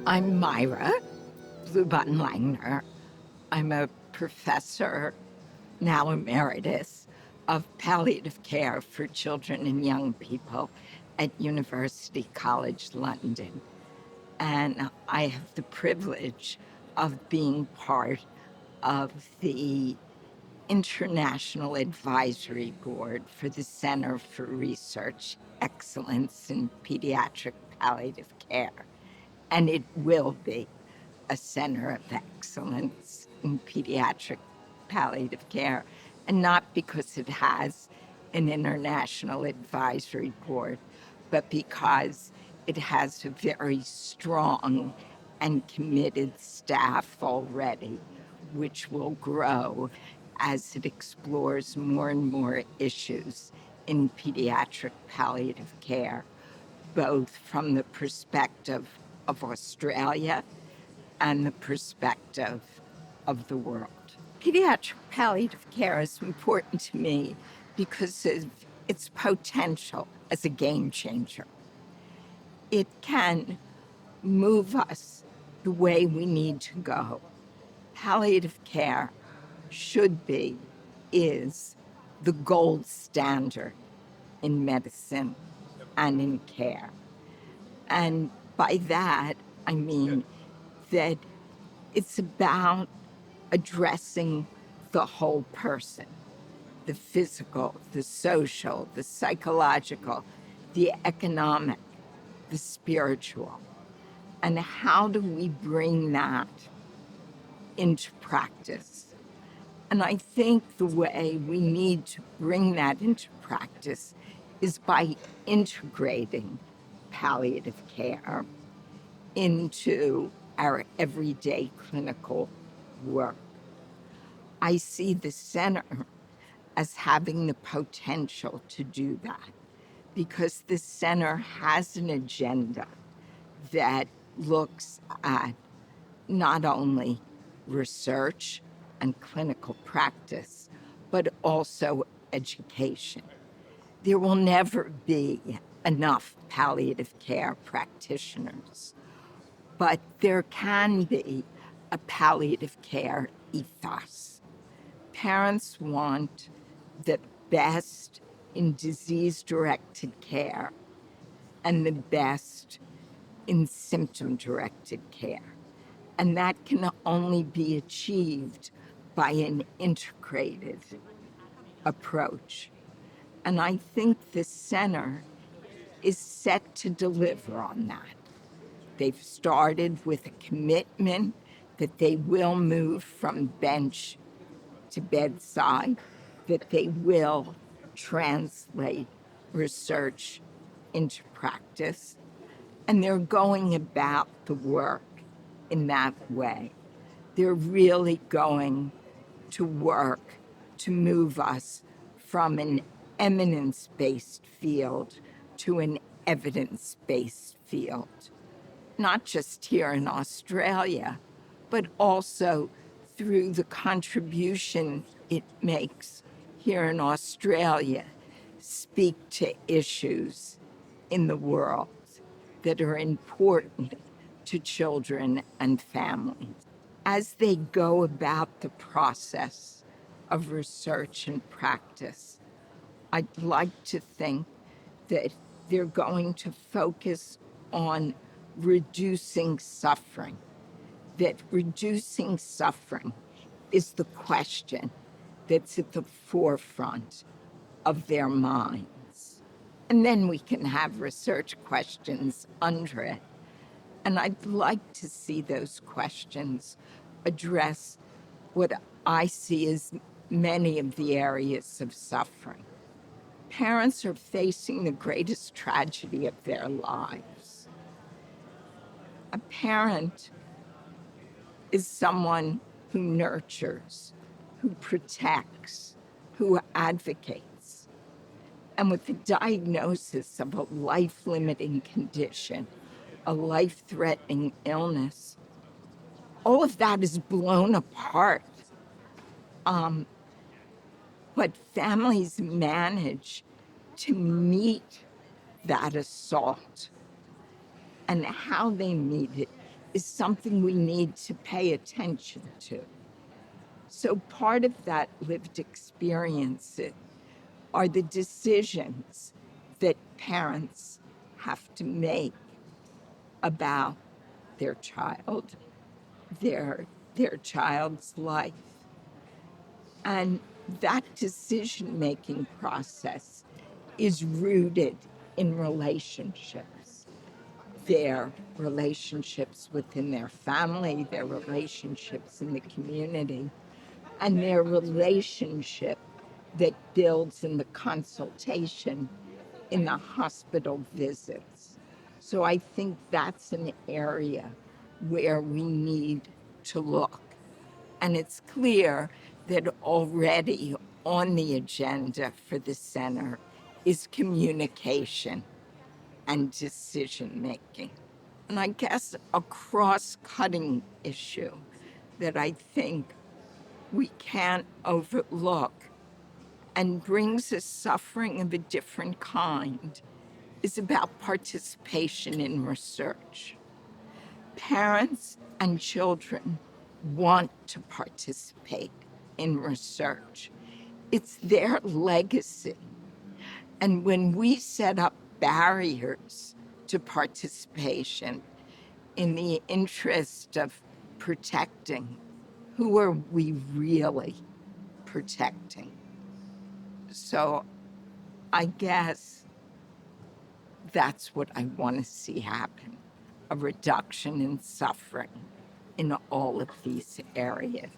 I'm Myra Bluebond-Langner. I'm a professor, now emeritus, of palliative care for children and young people at University College London. And I have the privilege of being part of the International Advisory Board for the Center for Research Excellence in Pediatric Palliative Care. And it will be a center of excellence in pediatric palliative care, and not because it has an international advisory board, but because it has a very strong and committed staff already, which will grow as it explores more and more issues in pediatric palliative care, both from the perspective of Australia and the perspective of the world. Pediatric palliative care is important to me because of its potential as a game changer. It can move us the way we need to go. Palliative care should be, is the gold standard in medicine and in care. And by that, I mean that it's about addressing the whole person, the physical, the social, the psychological, the economic, the spiritual. And how do we bring that into practice? And I think the way we need to bring that into practice is by integrating palliative care into our everyday clinical work. I see the center as having the potential to do that because the center has an agenda that looks at not only research and clinical practice, but also education. There will never be enough palliative care practitioners, but there can be a palliative care ethos. Parents want the best in disease-directed care and the best in symptom-directed care. And that can only be achieved by an integrated approach. And I think the center is set to deliver on that. They've started with a commitment that they will move from bench to bedside, that they will translate research into practice, and they're going about the work in that way. They're really going to work to move us from an eminence-based field to an evidence-based field, not just here in Australia, but also through the contribution it makes here in Australia, speak to issues in the world that are important to children and families. As they go about the process of research and practice, I'd like to think that they're going to focus on reducing suffering, that reducing suffering is the question that's at the forefront of their minds. And then we can have research questions under it. And I'd like to see those questions address what I see as many of the areas of suffering. Parents are facing the greatest tragedy of their lives. A parent is someone who nurtures, who protects, who advocates. And with the diagnosis of a life-limiting condition, a life-threatening illness, all of that is blown apart. But families manage to meet that assault. And how they meet it is something we need to pay attention to. So part of that lived experience are the decisions that parents have to make about their child, their child's life. And that decision-making process is rooted in relationships. Their relationships within their family, their relationships in the community, and their relationship that builds in the consultation in the hospital visits. So I think that's an area where we need to look. And it's clear that already on the agenda for the center is communication and decision making. And I guess a cross-cutting issue that I think we can't overlook and brings us suffering of a different kind is about participation in research. Parents and children want to participate in research. It's their legacy. And when we set up barriers to participation in the interest of protecting, who are we really protecting? So I guess that's what I want to see happen, a reduction in suffering in all of these areas.